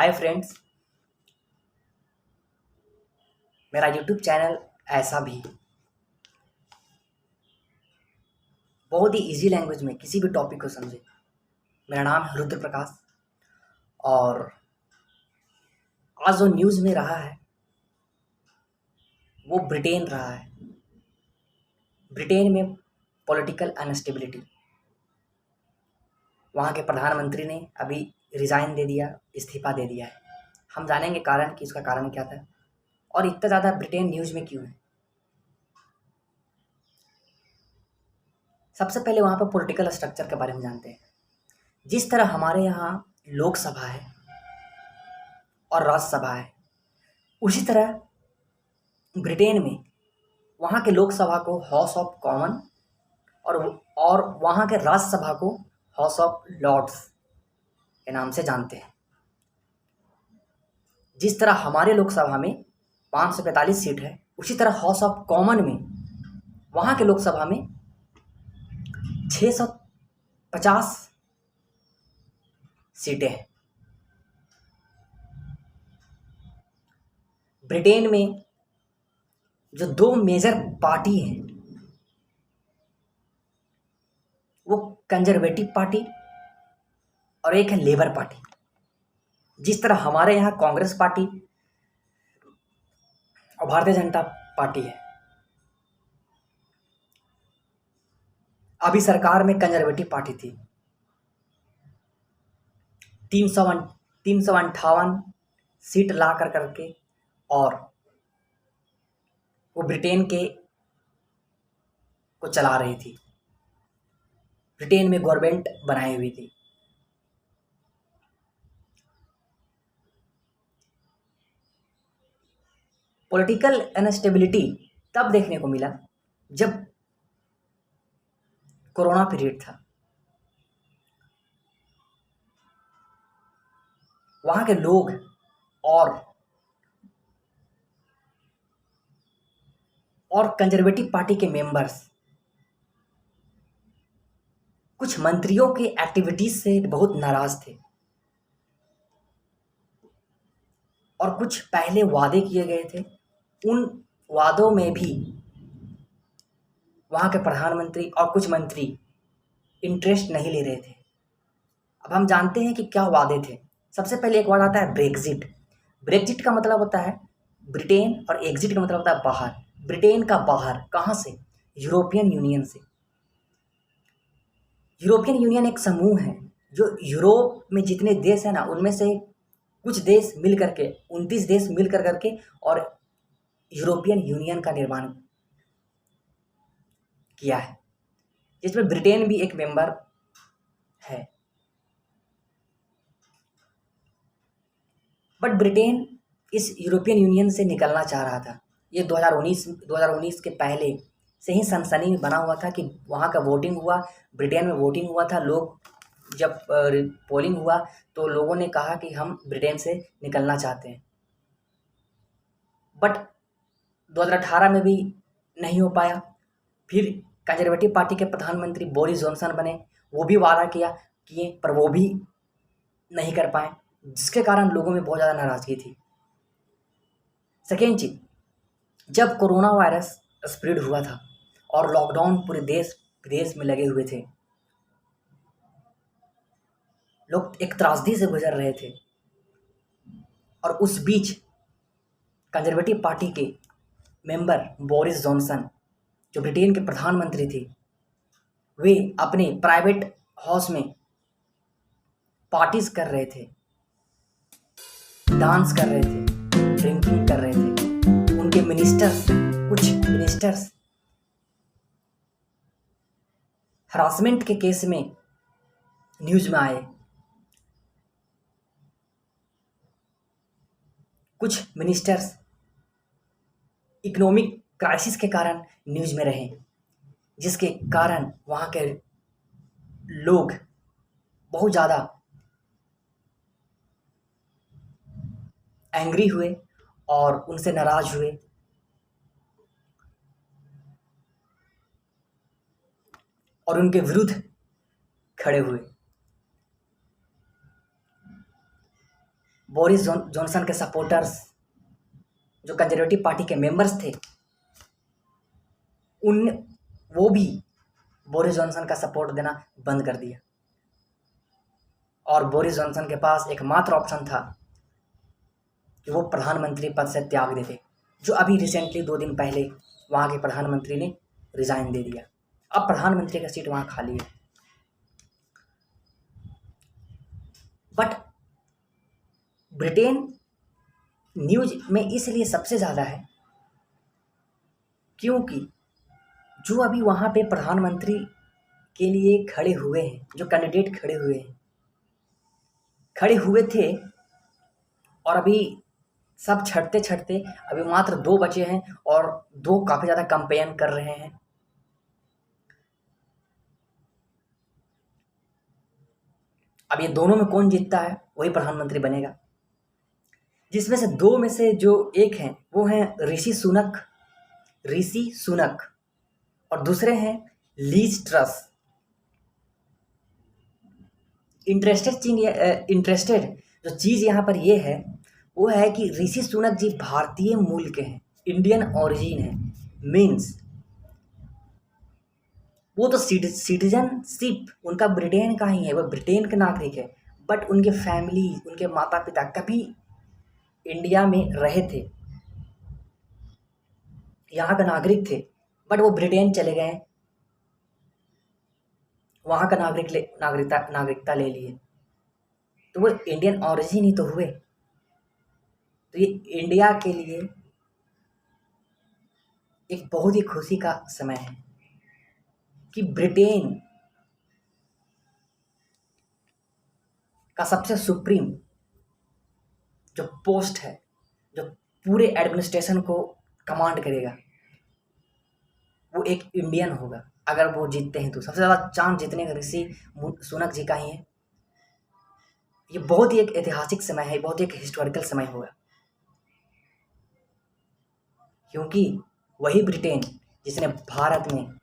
Hi friends. मेरा YouTube channel ऐसा भी बहुत ही इजी लैंग्वेज में किसी भी टॉपिक को समझे। मेरा नाम है रुद्र प्रकाश और आज जो न्यूज़ में रहा है वो ब्रिटेन रहा है। ब्रिटेन में पॉलिटिकल अनस्टेबिलिटी, वहाँ के प्रधानमंत्री ने अभी रिज़ाइन दे दिया, इस्तीफा दे दिया है। हम जानेंगे कारण कि उसका कारण क्या था और इतना ज़्यादा ब्रिटेन न्यूज़ में क्यों है। सबसे पहले वहाँ पर पॉलिटिकल स्ट्रक्चर के बारे में जानते हैं। जिस तरह हमारे यहाँ लोकसभा है और राज्यसभा है, उसी तरह ब्रिटेन में वहाँ के लोकसभा को हाउस ऑफ कॉमन और वहाँ के राज्यसभा को हाउस ऑफ लॉर्ड्स के नाम से जानते हैं। जिस तरह हमारे लोकसभा में 545 सीट है, उसी तरह हाउस ऑफ कॉमन में वहाँ के लोकसभा में 650 सीटें हैं। ब्रिटेन में जो दो मेजर पार्टी हैं वो कंजर्वेटिव पार्टी और एक है लेबर पार्टी। जिस तरह हमारे यहाँ कांग्रेस पार्टी और भारतीय जनता पार्टी है, अभी सरकार में कंजर्वेटिव पार्टी थी। 358 सीट ला करके और वो ब्रिटेन के को चला रही थी, ब्रिटेन में गवर्नमेंट बनाई हुई थी। पॉलिटिकल अनस्टेबिलिटी तब देखने को मिला जब कोरोना पीरियड था। वहाँ के लोग और कंजर्वेटिव पार्टी के मेंबर्स कुछ मंत्रियों के एक्टिविटीज से बहुत नाराज थे और कुछ पहले वादे किए गए थे, उन वादों में भी वहाँ के प्रधानमंत्री और कुछ मंत्री इंटरेस्ट नहीं ले रहे थे। अब हम जानते हैं कि क्या वादे थे। सबसे पहले एक वर्ड आता है ब्रेक्जिट। ब्रेक्जिट का मतलब होता है ब्रिटेन और एग्जिट का मतलब होता है बाहर। ब्रिटेन का बाहर कहाँ से? यूरोपियन यूनियन से। यूरोपियन यूनियन एक समूह है जो यूरोप में जितने देश हैं ना, उनमें से कुछ देश मिल करके 29 देश मिल करके और यूरोपियन यूनियन का निर्माण किया है, जिसमें ब्रिटेन भी एक मेंबर है। बट ब्रिटेन इस यूरोपियन यूनियन से निकलना चाह रहा था। ये 2019 के पहले से ही सनसनी बना हुआ था कि वहाँ का वोटिंग हुआ, ब्रिटेन में वोटिंग हुआ था। लोग जब पोलिंग हुआ तो लोगों ने कहा कि हम ब्रिटेन से निकलना चाहते हैं। बट 2018 में भी नहीं हो पाया। फिर कंजर्वेटिव पार्टी के प्रधानमंत्री बोरिस जॉनसन बने, वो भी वादा किए पर वो भी नहीं कर पाए, जिसके कारण लोगों में बहुत ज़्यादा नाराज़गी थी। सेकेंड चीज, जब कोरोना वायरस स्प्रेड हुआ था और लॉकडाउन पूरे देश विदेश में लगे हुए थे, लोग एक त्रासदी से गुजर रहे थे और उस बीच कंजर्वेटिव पार्टी के मेंबर बोरिस जॉनसन, जो ब्रिटेन के प्रधानमंत्री थे, वे अपने प्राइवेट हाउस में पार्टीज कर रहे थे, डांस कर रहे थे, ड्रिंकिंग कर रहे थे। उनके कुछ मिनिस्टर्स हरासमेंट के केस में न्यूज में आए। कुछ मिनिस्टर्स इकोनॉमिक क्राइसिस के कारण न्यूज में रहे, जिसके कारण वहाँ के लोग बहुत ज़्यादा एंग्री हुए और उनसे नाराज हुए और उनके विरुद्ध खड़े हुए। बोरिस जॉनसन के सपोर्टर्स, जो कंजर्वेटिव पार्टी के मेंबर्स थे, वो भी बोरिस जॉनसन का सपोर्ट देना बंद कर दिया और बोरिस जॉनसन के पास एकमात्र ऑप्शन था कि वो प्रधानमंत्री पद से त्याग देते, जो अभी रिसेंटली 2 दिन पहले वहाँ के प्रधानमंत्री ने रिजाइन दे दिया। अब प्रधानमंत्री का सीट वहाँ खाली है। बट ब्रिटेन न्यूज में इसलिए सबसे ज़्यादा है क्योंकि जो अभी वहाँ पे प्रधानमंत्री के लिए खड़े हुए हैं, जो कैंडिडेट खड़े हुए थे और अभी सब छटते अभी मात्र 2 बचे हैं और 2 काफ़ी ज़्यादा कंपेन कर रहे हैं। अब ये दोनों में कौन जीतता है वही प्रधानमंत्री बनेगा, जिसमें से 2 में से जो एक हैं वो हैं ऋषि सुनक और दूसरे हैं लीज ट्रस। इंटरेस्टेड जो चीज़ यहाँ पर ये है वो है कि ऋषि सुनक जी भारतीय मूल के हैं, इंडियन ओरिजिन है। मीन्स वो तो सिटीजनशिप उनका ब्रिटेन का ही है, वो ब्रिटेन के नागरिक है, बट उनके फैमिली, उनके माता पिता कभी इंडिया में रहे थे, यहाँ का नागरिक थे, बट वो ब्रिटेन चले गए, वहाँ का नागरिकता ले लिए, तो वो इंडियन ओरिजिन ही तो हुए। तो ये इंडिया के लिए एक बहुत ही खुशी का समय है कि ब्रिटेन का सबसे सुप्रीम जो पोस्ट है, जो पूरे एडमिनिस्ट्रेशन को कमांड करेगा, वो एक इंडियन होगा। अगर वो जीतते हैं तो सबसे ज़्यादा चांस जीतने का ऋषि सुनक जी का ही है। ये बहुत ही एक ऐतिहासिक समय है, बहुत ही एक हिस्टोरिकल समय होगा, क्योंकि वही ब्रिटेन जिसने भारत में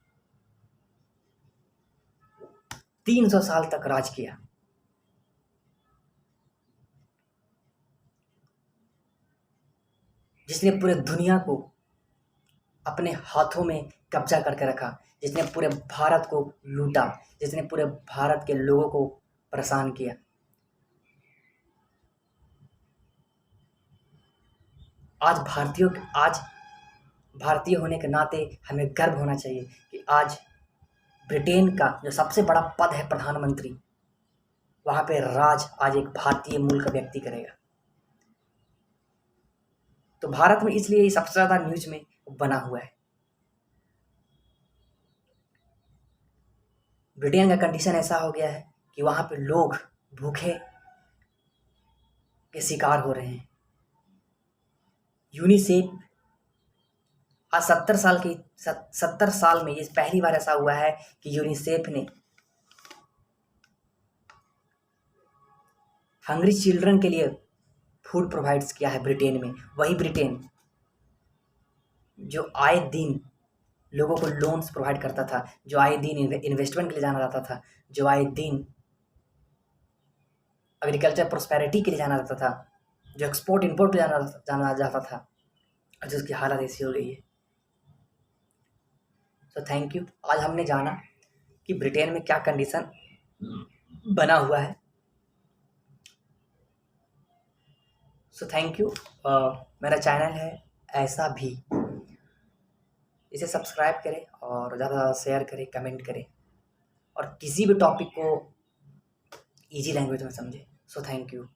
300 साल तक राज किया, जिसने पूरे दुनिया को अपने हाथों में कब्जा करके रखा, जिसने पूरे भारत को लूटा, जिसने पूरे भारत के लोगों को परेशान किया। आज भारतीय होने के नाते हमें गर्व होना चाहिए कि आज ब्रिटेन का जो सबसे बड़ा पद है प्रधानमंत्री, वहाँ पे राज आज एक भारतीय मूल का व्यक्ति करेगा। तो भारत में इसलिए सबसे ज़्यादा न्यूज में बना हुआ है। ब्रिटेन का कंडीशन ऐसा हो गया है कि वहाँ पे लोग भूखे के शिकार हो रहे हैं। यूनिसेफ आज 70 साल में ये पहली बार ऐसा हुआ है कि यूनिसेफ ने हंग्री चिल्ड्रन के लिए फूड प्रोवाइड्स किया है ब्रिटेन में। वही ब्रिटेन जो आए दिन लोगों को लोन्स प्रोवाइड करता था, जो आए दिन इन्वेस्टमेंट के लिए जाना जाता था, जो आए दिन एग्रीकल्चर प्रोस्पेरिटी के लिए जाना जाता था, जो एक्सपोर्ट इंपोर्ट के लिए जाना जाता था, आज उसकी हालत ऐसी हो गई है। So thank you. आज हमने जाना कि ब्रिटेन में क्या कंडीशन बना हुआ है। So thank you. मेरा चैनल है ऐसा भी, इसे सब्सक्राइब करें और ज़्यादा शेयर करें, कमेंट करें और किसी भी टॉपिक को इजी लैंग्वेज में समझें। So thank you.